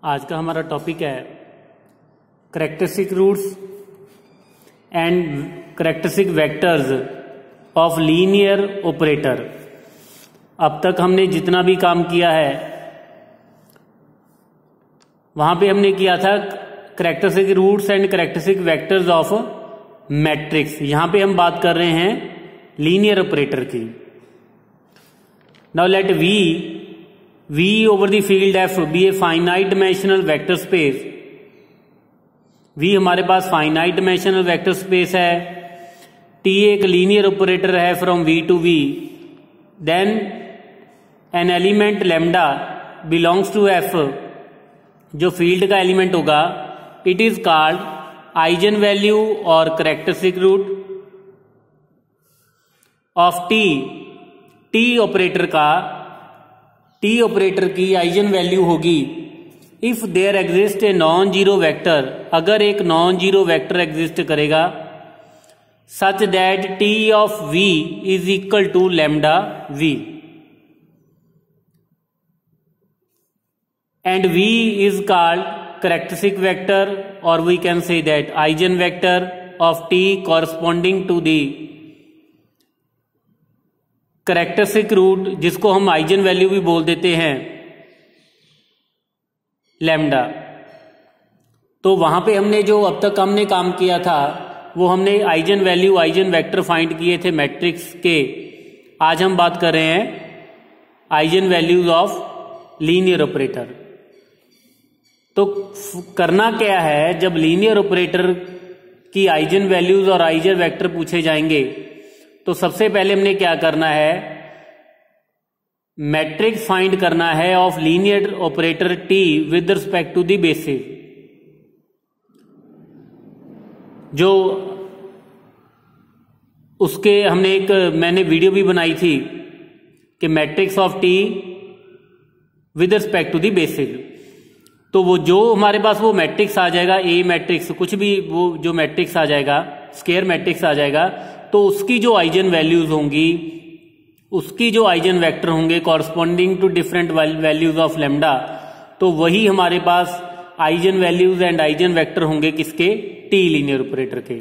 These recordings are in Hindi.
आज का हमारा टॉपिक है characteristic roots and characteristic vectors of linear operator. अब तक हमने जितना भी काम किया है वहां पे हमने किया था characteristic roots and characteristic vectors of matrix. यहां पे हम बात कर रहे हैं लीनियर ऑपरेटर की। Now let V over the field F be a finite dimensional vector space। V हमारे पास finite dimensional vector space है, T एक लीनियर ऑपरेटर है from V to V, then an element lambda belongs to F जो फील्ड का एलिमेंट होगा, it is called eigenvalue और characteristic root of T operator की आइजन वैल्यू होगी if there exist a non zero vector, अगर एक नॉन जीरो वेक्टर एग्जिस्ट करेगा such that T of V is equal to lambda V and V is called characteristic vector, और we can say that eigenvector of T corresponding to the characteristic root, जिसको हम आइजन वैल्यू भी बोल देते हैं लैम्डा। तो वहां पे हमने जो अब तक हमने काम किया था वो हमने eigen value eigen vector find किए थे मैट्रिक्स के। आज हम बात कर रहे हैं eigen values of linear operator. तो करना क्या है, जब लीनियर ऑपरेटर की आइजन वैल्यूज और आइजन वेक्टर पूछे जाएंगे तो सबसे पहले हमने क्या करना है, मैट्रिक्स फाइंड करना है of linear operator T with respect to the basis. जो उसके मैंने वीडियो भी बनाई थी कि matrix of T with respect to the basis. तो वो जो हमारे पास वो मैट्रिक्स आ जाएगा, ए मैट्रिक्स कुछ भी, वो जो मैट्रिक्स आ जाएगा, स्केयर मैट्रिक्स आ जाएगा, तो उसकी जो आइजन वैल्यूज होंगी, उसकी जो आइजन वेक्टर होंगे corresponding to different values of lambda, तो वही हमारे पास eigen values and eigenvector होंगे किसके, T लीनियर ऑपरेटर के।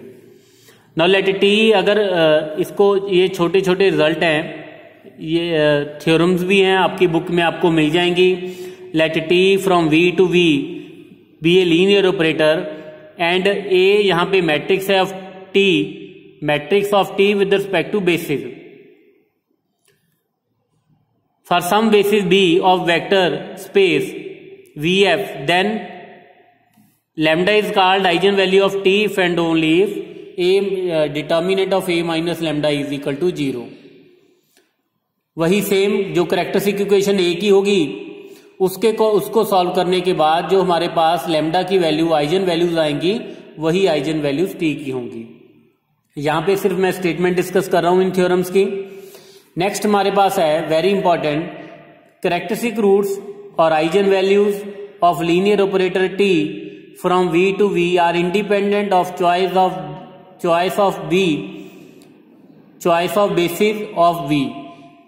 नाउ लेट T, अगर इसको, ये छोटे छोटे रिजल्ट हैं, ये थ्योरम्स भी हैं, आपकी बुक में आपको मिल जाएंगी। Let T from V to V be a linear operator and A यहां पे मैट्रिक्स है of T, matrix of T with respect to basis for some basis B of vector space VF, then lambda is called eigenvalue of T if and only if A determinant of A minus lambda is equal to 0। वही सेम जो कैरेक्टरिस्टिक इक्वेशन A की होगी उसको सॉल्व करने के बाद जो हमारे पास लैम्डा की वैल्यू आइजन वैल्यूज आएंगी वही आइजन वैल्यूज T की होंगी। यहां पे सिर्फ मैं स्टेटमेंट डिस्कस कर रहा हूं इन थ्योरम्स की। नेक्स्ट हमारे पास है वेरी इंपॉर्टेंट, कैरेक्टरिस्टिक रूट्स और eigen values of linear operator T from V to V are independent of choice of basis of V।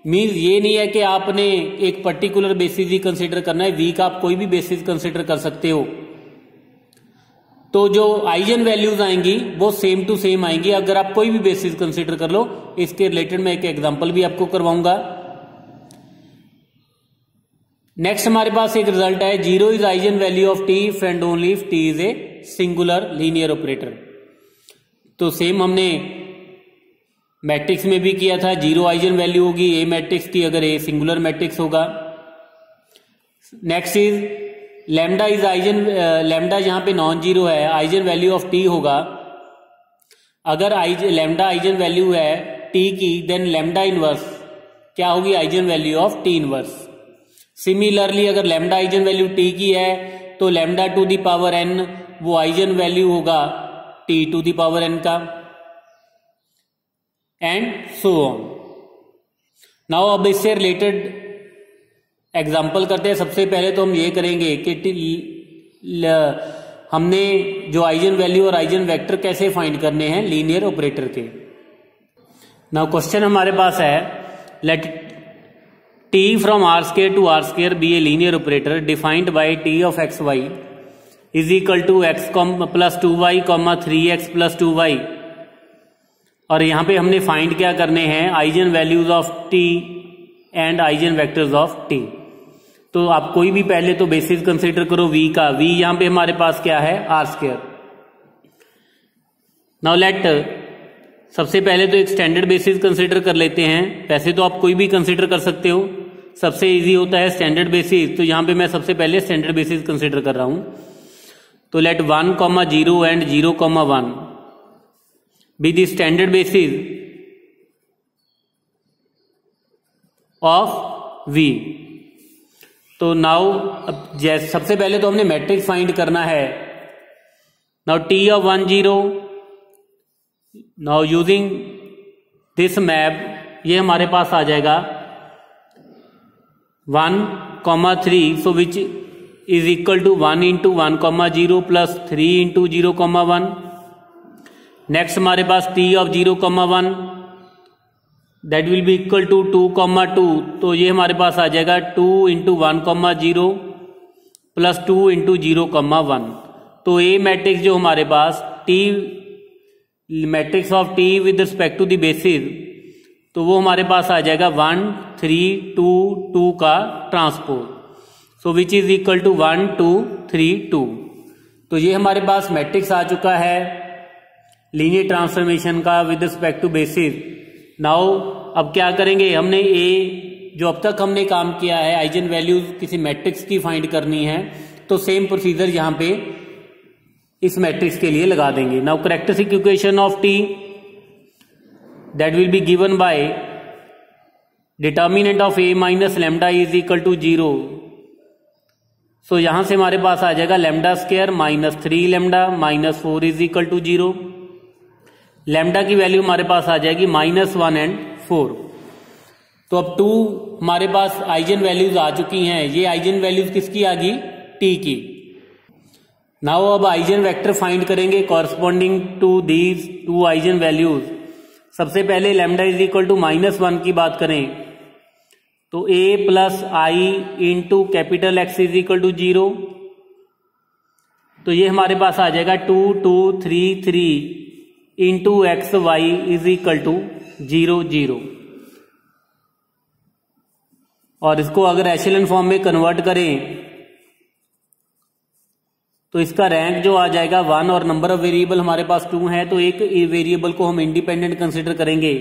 Means ये नहीं है कि आपने एक पर्टिकुलर बेसिस ही कंसिडर करना है, V का आप कोई भी बेसिस कंसिडर कर सकते हो। तो जो आइजन वैल्यूज आएंगी वो सेम टू सेम आएंगी अगर आप कोई भी बेसिस कंसीडर कर लो। इसके रिलेटेड मैं एक एग्जांपल भी आपको करवाऊंगा। नेक्स्ट हमारे पास एक रिजल्ट है, 0 is eigen value of T if and only if T is a singular linear operator. तो सेम हमने मैट्रिक्स में भी किया था, 0 आइजन वैल्यू होगी ए मैट्रिक्स की अगर ए सिंगुलर मैट्रिक्स होगा। Next is lambda is eigen, lambda यहां पे नॉन जीरो है, आइजन वैल्यू ऑफ T होगा। अगर लैम्डा आइजन वैल्यू है T की, देन लैम्डा इनवर्स क्या होगी, eigen value of T inverse. Similarly अगर लैम्डा आइजन वैल्यू T की है तो lambda to the power n वो आइजन वैल्यू होगा T to the power n का, एंड सो ऑन। नाउ अब इससे रिलेटेड एग्जाम्पल करते हैं। सबसे पहले तो हम ये करेंगे कि हमने जो आइजन वैल्यू और आइजन वेक्टर कैसे फाइंड करने हैं लीनियर ऑपरेटर के। नाउ क्वेश्चन हमारे पास है, late t from r square to r square be a linear operator defined by t of xy is equal to x plus 2y, 3x plus 2y। और यहाँ पे हमने फाइंड क्या करने हैं, eigen values of t and eigen vectors of t। तो आप कोई भी पहले तो बेसिस कंसीडर करो v का, v यहाँ पे हमारे पास क्या है, r स्क्वायर। नाउ लेट, सबसे पहले तो एक स्टैंडर्ड बेसिस कंसीडर कर लेते हैं। वैसे तो आप कोई भी कंसीडर कर सकते हो, सबसे इजी होता है स्टैंडर्ड बेसिस। तो यहां पे मैं सबसे पहले स्टैंडर्ड बेसिस कंसीडर कर रहा हूं। तो let 1, 0 and 0, 1 be the standard basis of v। तो नाउ सबसे पहले तो हमने मैट्रिक्स फाइंड करना है। Now t of 1, 0, now using this map ये हमारे पास आ जाएगा 1, 3, so which is equal to 1 into 1, 0 plus 3 into 0, 1। Next हमारे पास t of 0, 1 that will be equal to 2, 2। तो ये हमारे पास आ जाएगा 2 इंटू 1, 0 प्लस 2 इंटू 0, 1। तो ये मैट्रिक्स जो हमारे पास t matrix of t with respect to the basis, तो वो हमारे पास आ जाएगा 1, 3, 2, 2 का transpose. So which is equal to 1, 2, 3, 2। तो ये हमारे पास मैट्रिक्स आ चुका है लीनियर ट्रांसफॉर्मेशन का with respect to basis. Now अब क्या करेंगे, हमने जो अब तक हमने काम किया है आइजन वैल्यूज किसी मैट्रिक्स की फाइंड करनी है, तो सेम प्रोसीजर यहां पे इस मैट्रिक्स के लिए लगा देंगे। Now characteristic equation of t that will be given by determinant of a minus lambda is equal to 0। So यहां से हमारे पास आ जाएगा lambda square minus 3 lambda minus 4 is equal to 0। Lambda की वैल्यू हमारे पास आ जाएगी -1 एंड 4। तो अब 2 हमारे पास आइजन वैल्यूज आ चुकी हैं। ये आइजन वैल्यूज किसकी आ गई, t की। नाउ अब आइजन वेक्टर फाइंड करेंगे corresponding to these 2 eigen values. सबसे पहले लैम्डा इज इक्वल टू -1 की बात करें तो a plus I into capital X is equal to 0। तो ये हमारे पास आ जाएगा 2, 2, 3, 3 into X Y is equal to 0, 0। और इसको अगर एशेलन फॉर्म में कन्वर्ट करें तो इसका रैंक जो आ जाएगा 1, और नंबर ऑफ वेरिएबल हमारे पास 2 है, तो एक वेरिएबल को हम इंडिपेंडेंट कंसीडर करेंगे।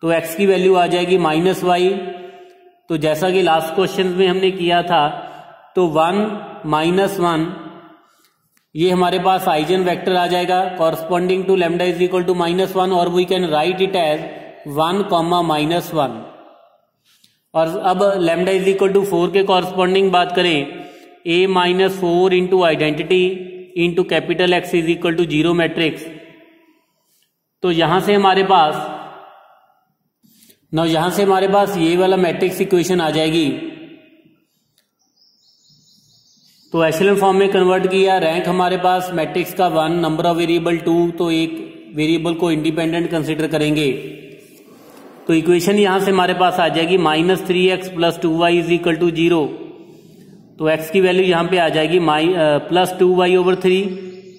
तो x की वैल्यू आ जाएगी -y। तो जैसा कि लास्ट क्वेश्चन में हमने किया था, तो 1, -1 ये हमारे पास आइजन वेक्टर आ जाएगा corresponding to lambda is equal to -1, और we can write it as 1, -1। और अब लैम्डा इज इक्वल टू 4 के कॉरस्पॉन्डिंग बात करें, a minus 4 into identity into capital X is equal to 0 matrix. तो यहां से हमारे पास ये वाला मैट्रिक्स इक्वेशन आ जाएगी। तो एशेलन फॉर्म में कन्वर्ट किया, रैंक हमारे पास मैट्रिक्स का 1, नंबर ऑफ वेरिएबल 2, तो एक वेरिएबल को इंडिपेंडेंट कंसीडर करेंगे। तो इक्वेशन यहां से हमारे पास आ जाएगी -3x plus 2y is equal to 0। तो x की वैल्यू यहां पे आ जाएगी plus 2y over 3।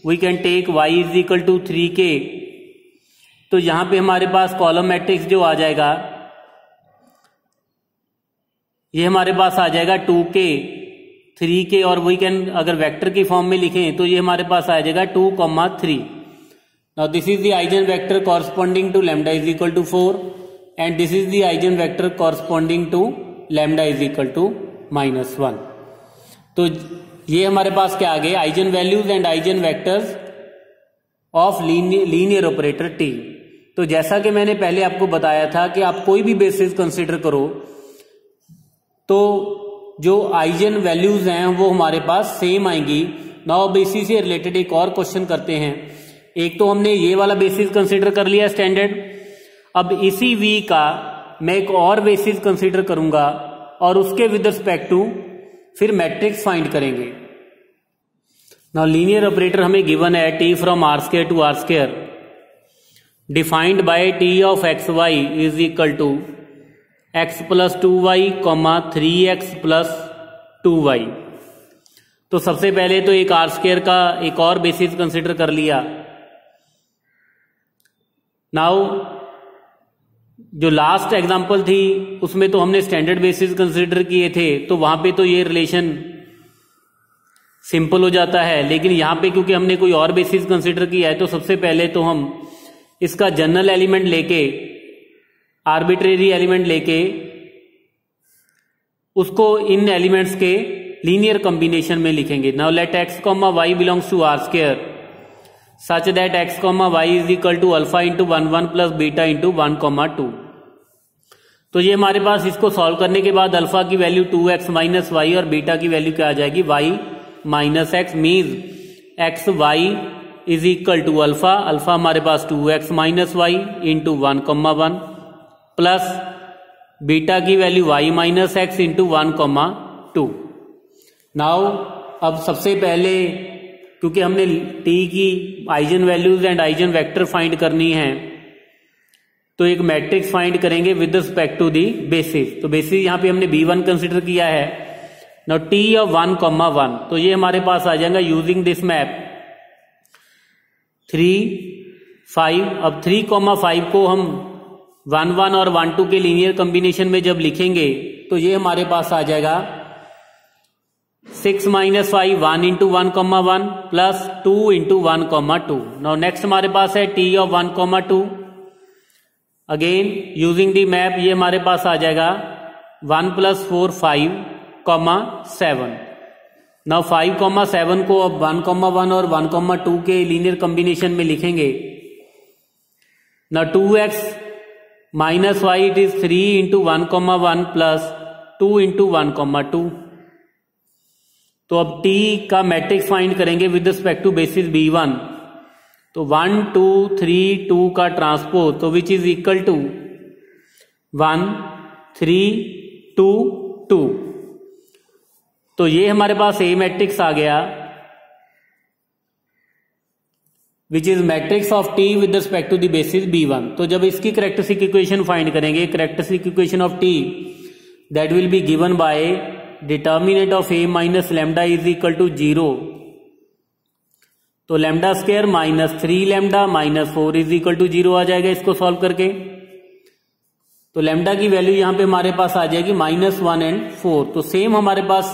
We can take y is equal to 3k। तो यहां पे हमारे पास कॉलम मैट्रिक्स जो आ जाएगा ये हमारे पास आ जाएगा 2k, 3k, और वी कैन अगर वेक्टर की फॉर्म में लिखें तो ये हमारे पास आ जाएगा 2, 3। Now this is the eigen vector corresponding to lambda is equal to 4 and this is the eigen vector corresponding to lambda is equal to -1। तो ये हमारे पास क्या आ गए, eigen values and eigen vectors of linear operator t। तो जैसा कि मैंने पहले आपको बताया था कि आप कोई भी बेसिस कंसीडर करो तो जो आइजन वैल्यूज हैं वो हमारे पास सेम आएंगी। नाउ बेसिस से रिलेटेड एक और क्वेश्चन करते हैं। एक तो हमने ये वाला बेसिस कंसीडर कर लिया स्टैंडर्ड, अब इसी v का मैं एक और बेसिस कंसीडर करूंगा और उसके विद रिस्पेक्ट टू फिर मैट्रिक्स फाइंड करेंगे। नाउ लीनियर ऑपरेटर हमें गिवन है t from r square to r square defined by t of xy is equal to x plus 2y comma 3x plus 2y। तो सबसे पहले तो एक आर स्क्वायर का एक और बेसिस कंसिडर कर लिया। नाउ जो लास्ट एग्जांपल थी उसमें तो हमने स्टैंडर्ड बेसिस कंसिडर किए थे, तो वहां पे तो ये रिलेशन सिंपल हो जाता है, लेकिन यहां पे क्योंकि हमने कोई और बेसिस कंसिडर किया है तो सबसे पहले तो हम इसका जनरल एलिमेंट लेके, आर्बिट्रेरी एलिमेंट लेके उसको इन एलिमेंट्स के लीनियर कॉम्बिनेशन में लिखेंगे। Now let x comma y belongs to R square such that x comma y is equal to alpha into 1 plus beta into 1,2। तो ये हमारे पास इसको सॉल्व करने के बाद अल्फा की वैल्यू 2x माइनस वाई और बीटा की वैल्यू क्या आ जाएगी y minus X, means X Y is equal to alpha, alpha हमारे पास 2x minus Y into 1,1 plus beta की value y minus X into 1,2। Now अब सबसे पहले क्योंकि हमने t की eigen values and eigen vector find करनी है तो एक मैट्रिक्स फाइंड करेंगे with respect to the basis. तो बेसिस यहां पे हमने b1 कंसिडर किया है। नाउ t ऑफ 1,1, तो ये हमारे पास आ जाएगा यूजिंग दिस मैप 3, 5। अब 3,5 को हम 1,1 और 1,2 के लीनियर कॉम्बिनेशन में जब लिखेंगे तो ये हमारे पास आ जाएगा 6 minus 5 1 into 1,1 plus 2 into 1,2। Now next हमारे पास है t of 1,2। Again using the map ये हमारे पास आ जाएगा 1 प्लस 4 5,7। नाउ 5,7 को अब 1,1 और 1,2 के लीनियर कॉम्बिनेशन में लिखेंगे। Now 2x minus y it is 3 into 1,1 plus 2 into 1,2। तो अब t का मैट्रिक्स फाइंड करेंगे with respect to basis b1। तो 1 2 3 2 का ट्रांसपोज, तो विच इज इक्वल टू 1 3 2 2। तो ये हमारे पास ए मैट्रिक्स आ गया which is matrix of T with respect to the basis b1। तो जब इसकी कैरेक्टरिस्टिक इक्वेशन फाइंड करेंगे, characteristic equation of T that will be given by determinant of a minus lambda is equal to 0। तो lambda square minus 3 lambda minus 4 is equal to 0 आ जाएगा इसको सॉल्व करके। तो लैम्डा की वैल्यू यहां पे हमारे पास आ जाएगी -1 एंड 4। तो सेम हमारे पास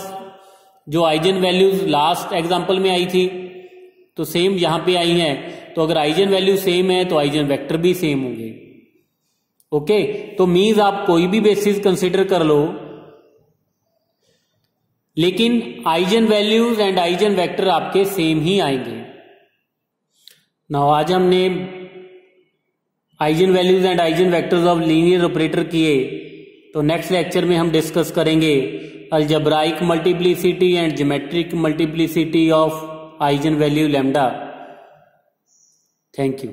जो आइजन वैल्यूज लास्ट एग्जांपल में आई थी तो सेम यहां पे आई हैं। तो अगर आइजन वैल्यू सेम है तो आइजन वेक्टर भी सेम होंगे। ओके, तो मीन्स आप कोई भी बेसिस कंसिडर कर लो लेकिन eigen values and eigen vector आपके सेम ही आएंगे। नाउ आज हमने eigen values and eigen vectors of linear operator किए, तो नेक्स्ट लेक्चर में हम डिस्कस करेंगे algebraic multiplicity and geometric multiplicity of eigen value lambda. Thank you.